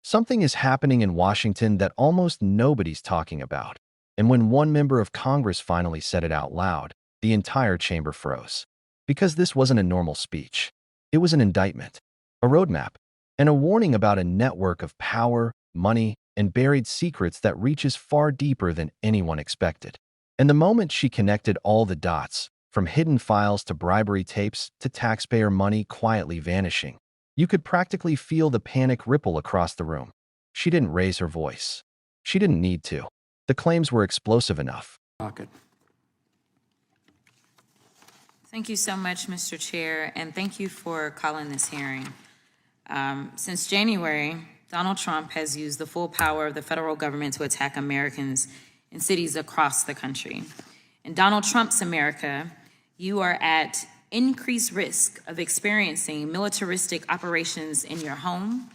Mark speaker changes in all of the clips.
Speaker 1: Something is happening in Washington that almost nobody's talking about. And when one member of Congress finally said it out loud, the entire chamber froze. Because this wasn't a normal speech. It was an indictment, a roadmap, and a warning about a network of power, money, and buried secrets that reaches far deeper than anyone expected. And the moment she connected all the dots, from hidden files to bribery tapes to taxpayer money quietly vanishing, you could practically feel the panic ripple across the room. She didn't raise her voice. She didn't need to. The claims were explosive enough.
Speaker 2: Thank you so much, Mr. Chair, and thank you for calling this hearing. Since January, Donald Trump has used the full power of the federal government to attack Americans in cities across the country. In Donald Trump's America, you are at increased risk of experiencing militaristic operations in your home,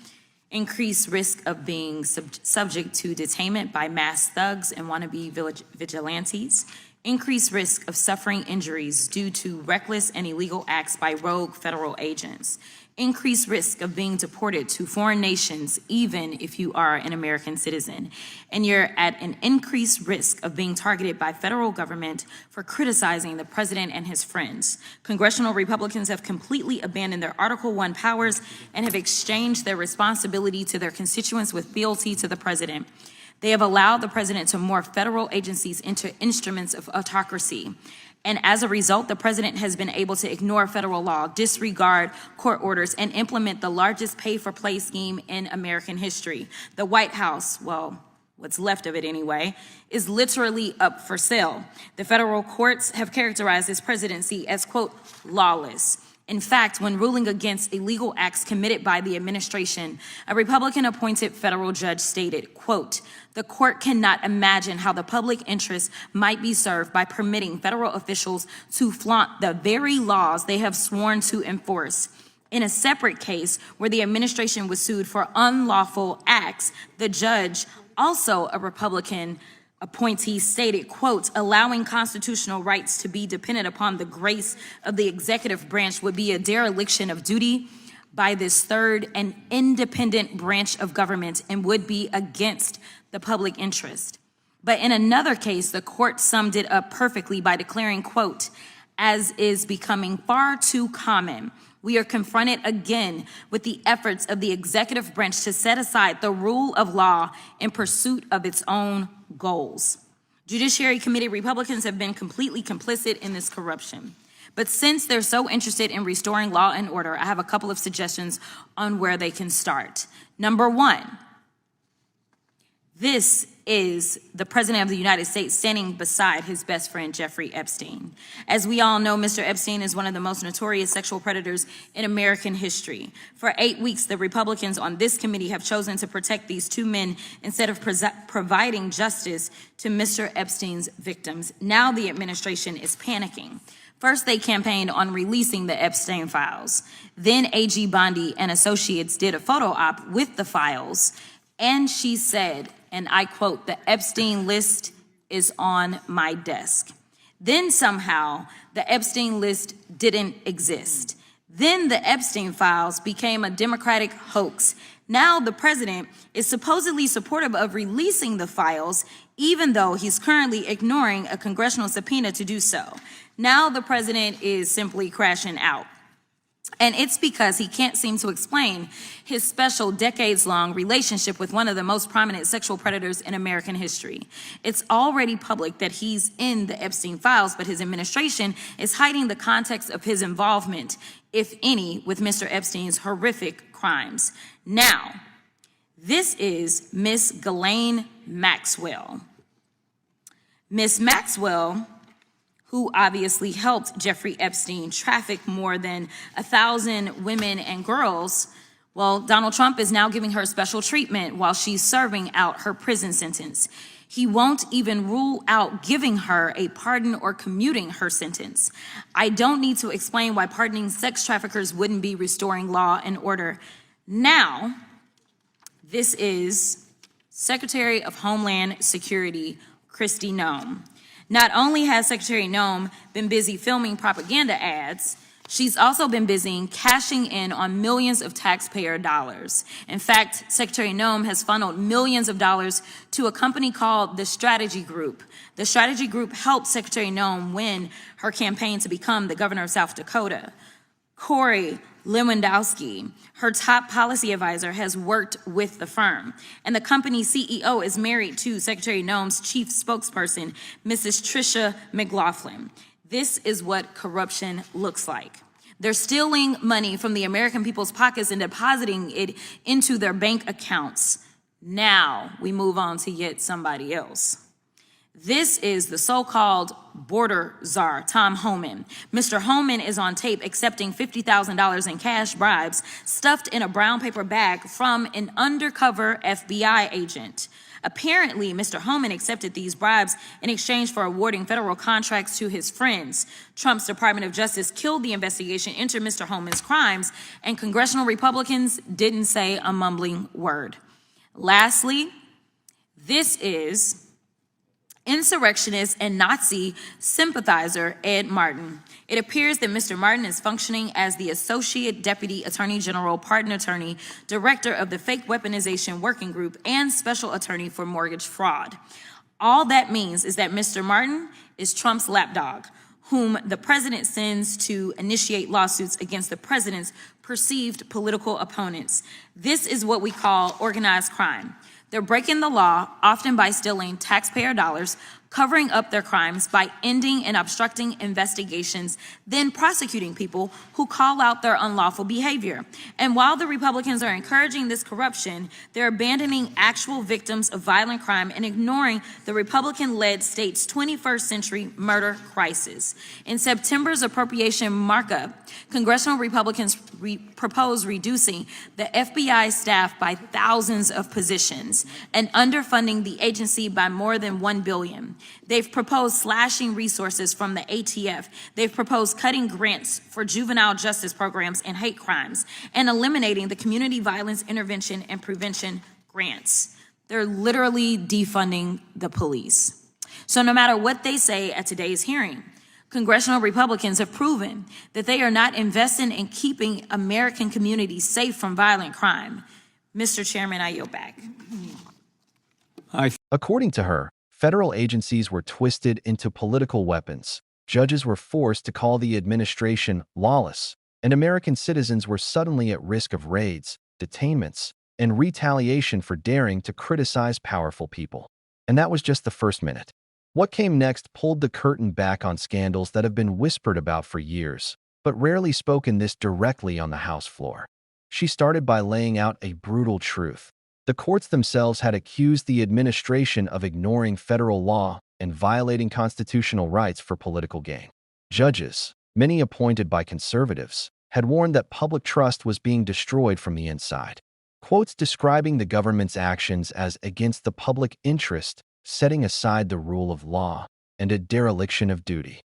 Speaker 2: increased risk of being subject to detainment by mass thugs and wannabe vigilantes, increased risk of suffering injuries due to reckless and illegal acts by rogue federal agents, increased risk of being deported to foreign nations even if you are an American citizen, and you're at an increased risk of being targeted by federal government for criticizing the president and his friends. Congressional Republicans have completely abandoned their Article I powers and have exchanged their responsibility to their constituents with fealty to the president. They have allowed the president to morph federal agencies into instruments of autocracy. And as a result, the president has been able to ignore federal law, disregard court orders, and implement the largest pay-for-play scheme in American history. The White House, well, what's left of it anyway, is literally up for sale. The federal courts have characterized this presidency as, quote, lawless. In fact, when ruling against illegal acts committed by the administration, a Republican-appointed federal judge stated, quote, the court cannot imagine how the public interest might be served by permitting federal officials to flaunt the very laws they have sworn to enforce. In a separate case where the administration was sued for unlawful acts, the judge, also a Republican appointee, stated, quote, allowing constitutional rights to be dependent upon the grace of the executive branch would be a dereliction of duty by this third and independent branch of government and would be against the public interest. But in another case, the court summed it up perfectly by declaring, quote, as is becoming far too common, we are confronted again with the efforts of the executive branch to set aside the rule of law in pursuit of its own goals. Judiciary Committee Republicans have been completely complicit in this corruption. But since they're so interested in restoring law and order, I have a couple of suggestions on where they can start. Number one, this is the President of the United States standing beside his best friend, Jeffrey Epstein. As we all know, Mr. Epstein is one of the most notorious sexual predators in American history. For 8 weeks, the Republicans on this committee have chosen to protect these two men instead of providing justice to Mr. Epstein's victims. Now the administration is panicking. First, they campaigned on releasing the Epstein files. Then AG Bondi and Associates did a photo op with the files, and she said, and I quote, the Epstein list is on my desk. Then somehow the Epstein list didn't exist. Then the Epstein files became a Democratic hoax. Now the president is supposedly supportive of releasing the files, even though he's currently ignoring a congressional subpoena to do so. Now the president is simply crashing out. And it's because he can't seem to explain his special decades-long relationship with one of the most prominent sexual predators in American history. It's already public that he's in the Epstein files, but his administration is hiding the context of his involvement, if any, with Mr. Epstein's horrific crimes. Now, this is Miss Ghislaine Maxwell. Miss Maxwell, who obviously helped Jeffrey Epstein traffic more than 1,000 women and girls, well, Donald Trump is now giving her special treatment while she's serving out her prison sentence. He won't even rule out giving her a pardon or commuting her sentence. I don't need to explain why pardoning sex traffickers wouldn't be restoring law and order. Now, this is Secretary of Homeland Security, Kristi Noem. Not only has Secretary Noem been busy filming propaganda ads, She's also been busy cashing in on millions of taxpayer dollars. In fact, Secretary Noem has funneled millions of dollars to a company called the Strategy Group. The Strategy Group helped Secretary Noem win her campaign to become the governor of South Dakota. Cori, her top policy advisor, has worked with the firm, and the company's CEO is married to Secretary Noem's chief spokesperson, Mrs. Tricia McLaughlin. This is what corruption looks like. They're stealing money from the American people's pockets and depositing it into their bank accounts. Now we move on to yet somebody else. This is the so-called border czar, Tom Homan. Mr. Homan is on tape accepting $50,000 in cash bribes stuffed in a brown paper bag from an undercover FBI agent. Apparently, Mr. Homan accepted these bribes in exchange for awarding federal contracts to his friends. Trump's Department of Justice killed the investigation into Mr. Homan's crimes, and congressional Republicans didn't say a mumbling word. Lastly, this is insurrectionist and Nazi sympathizer Ed Martin. It appears that Mr. Martin is functioning as the Associate Deputy Attorney General, Pardon Attorney, Director of the Fake Weaponization Working Group, and Special Attorney for Mortgage Fraud. All that means is that Mr. Martin is Trump's lapdog, whom the president sends to initiate lawsuits against the president's perceived political opponents. This is what we call organized crime. They're breaking the law, often by stealing taxpayer dollars, covering up their crimes by ending and obstructing investigations, then prosecuting people who call out their unlawful behavior. And while the Republicans are encouraging this corruption, they're abandoning actual victims of violent crime and ignoring the Republican-led state's 21st century murder crisis. In September's appropriation markup, congressional Republicans proposed reducing the FBI staff by thousands of positions and underfunding the agency by more than $1 billion. They've proposed slashing resources from the ATF. They've proposed cutting grants for juvenile justice programs and hate crimes and eliminating the community violence intervention and prevention grants. They're literally defunding the police. So no matter what they say at today's hearing, congressional Republicans have proven that they are not investing in keeping American communities safe from violent crime. Mr. Chairman, I yield back.
Speaker 1: According to her, federal agencies were twisted into political weapons. Judges were forced to call the administration lawless, and American citizens were suddenly at risk of raids, detainments, and retaliation for daring to criticize powerful people. And that was just the first minute. What came next pulled the curtain back on scandals that have been whispered about for years, but rarely spoken this directly on the House floor. She started by laying out a brutal truth. The courts themselves had accused the administration of ignoring federal law and violating constitutional rights for political gain. Judges, many appointed by conservatives, had warned that public trust was being destroyed from the inside. Quotes describing the government's actions as against the public interest, setting aside the rule of law, and a dereliction of duty.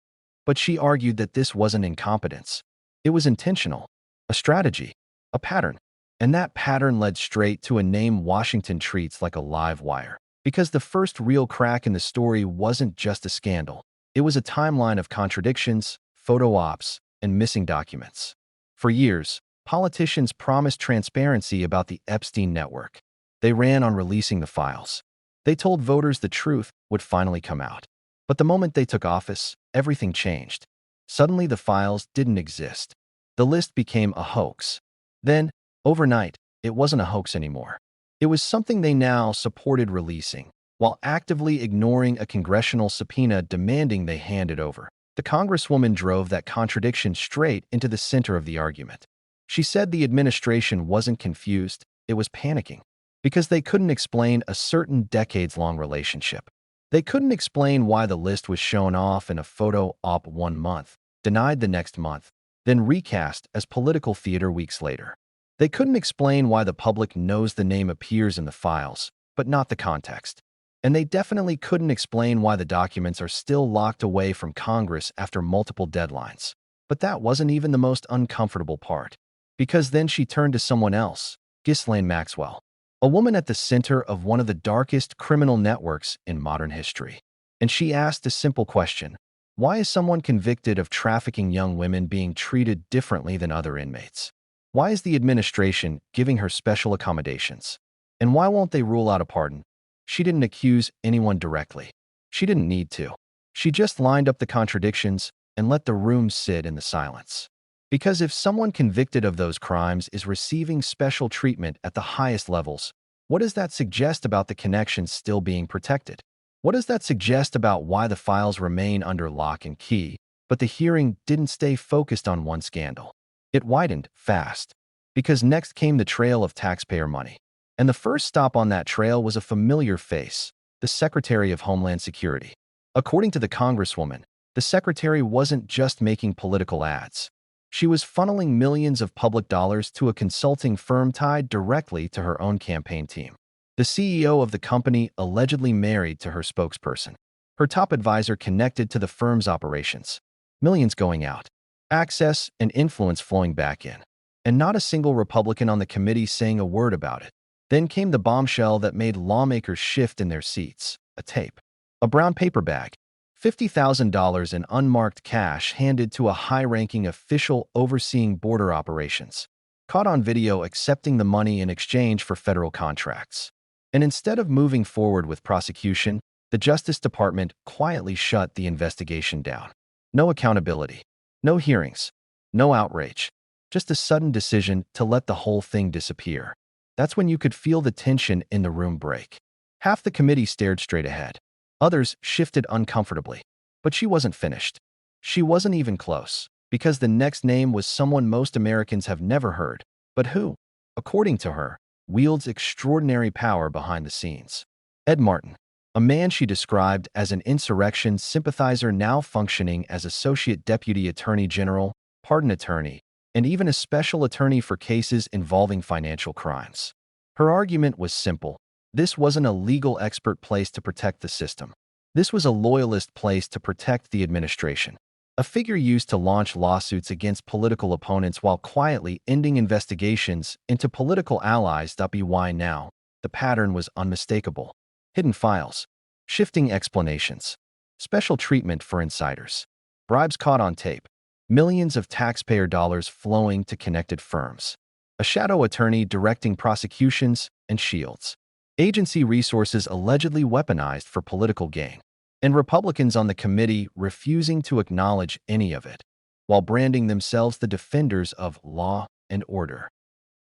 Speaker 1: But she argued that this wasn't incompetence. It was intentional, a strategy, a pattern. And that pattern led straight to a name Washington treats like a live wire. Because the first real crack in the story wasn't just a scandal. It was a timeline of contradictions, photo ops, and missing documents. For years, politicians promised transparency about the Epstein network. They ran on releasing the files. They told voters the truth would finally come out. But the moment they took office, everything changed. Suddenly the files didn't exist. The list became a hoax. Then, overnight, it wasn't a hoax anymore. It was something they now supported releasing, while actively ignoring a congressional subpoena demanding they hand it over. The Congresswoman drove that contradiction straight into the center of the argument. She said the administration wasn't confused, it was panicking, because they couldn't explain a certain decades-long relationship. They couldn't explain why the list was shown off in a photo op one month, denied the next month, then recast as political theater weeks later. They couldn't explain why the public knows the name appears in the files, but not the context. And they definitely couldn't explain why the documents are still locked away from Congress after multiple deadlines. But that wasn't even the most uncomfortable part. Because then she turned to someone else, Ghislaine Maxwell, a woman at the center of one of the darkest criminal networks in modern history. And she asked a simple question: Why is someone convicted of trafficking young women being treated differently than other inmates? Why is the administration giving her special accommodations? And why won't they rule out a pardon? She didn't accuse anyone directly. She didn't need to. She just lined up the contradictions and let the room sit in the silence. Because if someone convicted of those crimes is receiving special treatment at the highest levels, what does that suggest about the connections still being protected? What does that suggest about why the files remain under lock and key, but the hearing didn't stay focused on one scandal? It widened fast, because next came the trail of taxpayer money. And the first stop on that trail was a familiar face, the Secretary of Homeland Security. According to the Congresswoman, the Secretary wasn't just making political ads. She was funneling millions of public dollars to a consulting firm tied directly to her own campaign team. The CEO of the company allegedly married to her spokesperson. Her top advisor connected to the firm's operations. Millions going out. Access and influence flowing back in. And not a single Republican on the committee saying a word about it. Then came the bombshell that made lawmakers shift in their seats. A tape. A brown paper bag. $50,000 in unmarked cash handed to a high-ranking official overseeing border operations, caught on video accepting the money in exchange for federal contracts. And instead of moving forward with prosecution, the Justice Department quietly shut the investigation down. No accountability, no hearings, no outrage, just a sudden decision to let the whole thing disappear. That's when you could feel the tension in the room break. Half the committee stared straight ahead. Others shifted uncomfortably. But she wasn't finished. She wasn't even close, because the next name was someone most Americans have never heard, but who, according to her, wields extraordinary power behind the scenes. Ed Martin, a man she described as an insurrection sympathizer now functioning as Associate Deputy Attorney General, pardon attorney, and even a special attorney for cases involving financial crimes. Her argument was simple. This wasn't a legal expert place to protect the system. This was a loyalist place to protect the administration. A figure used to launch lawsuits against political opponents while quietly ending investigations into political allies. Why now? The pattern was unmistakable. Hidden files, shifting explanations, special treatment for insiders, bribes caught on tape, millions of taxpayer dollars flowing to connected firms, a shadow attorney directing prosecutions and shields. Agency resources allegedly weaponized for political gain, and Republicans on the committee refusing to acknowledge any of it, while branding themselves the defenders of law and order.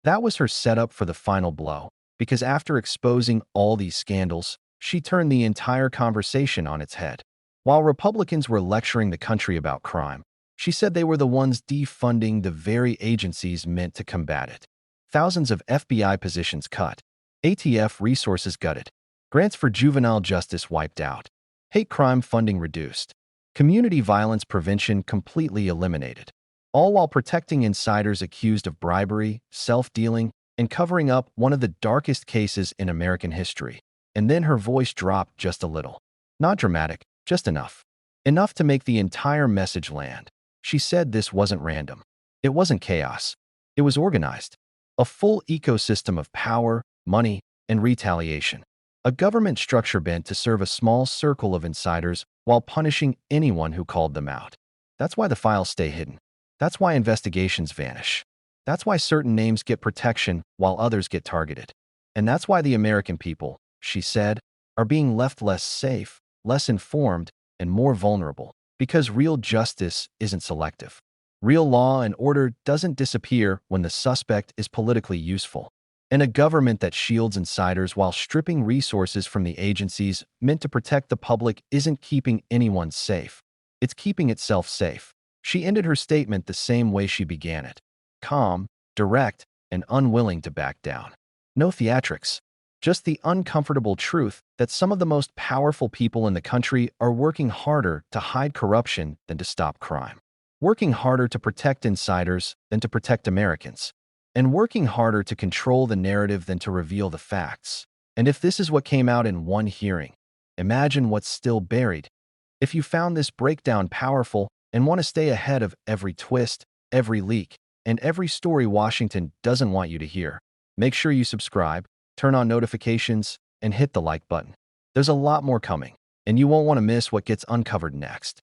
Speaker 1: That was her setup for the final blow, because after exposing all these scandals, she turned the entire conversation on its head. While Republicans were lecturing the country about crime, she said they were the ones defunding the very agencies meant to combat it. Thousands of FBI positions cut. ATF resources gutted, grants for juvenile justice wiped out, hate crime funding reduced, community violence prevention completely eliminated, all while protecting insiders accused of bribery, self-dealing, and covering up one of the darkest cases in American history. And then her voice dropped just a little. Not dramatic, just enough. Enough to make the entire message land. She said this wasn't random. It wasn't chaos. It was organized. A full ecosystem of power, money, and retaliation. A government structure bent to serve a small circle of insiders while punishing anyone who called them out. That's why the files stay hidden. That's why investigations vanish. That's why certain names get protection while others get targeted. And that's why the American people, she said, are being left less safe, less informed, and more vulnerable. Because real justice isn't selective. Real law and order doesn't disappear when the suspect is politically useful. And a government that shields insiders while stripping resources from the agencies meant to protect the public isn't keeping anyone safe. It's keeping itself safe. She ended her statement the same way she began it. Calm, direct, and unwilling to back down. No theatrics. Just the uncomfortable truth that some of the most powerful people in the country are working harder to hide corruption than to stop crime. Working harder to protect insiders than to protect Americans. And working harder to control the narrative than to reveal the facts. And if this is what came out in one hearing, imagine what's still buried. If you found this breakdown powerful and want to stay ahead of every twist, every leak, and every story Washington doesn't want you to hear, make sure you subscribe, turn on notifications, and hit the like button. There's a lot more coming, and you won't want to miss what gets uncovered next.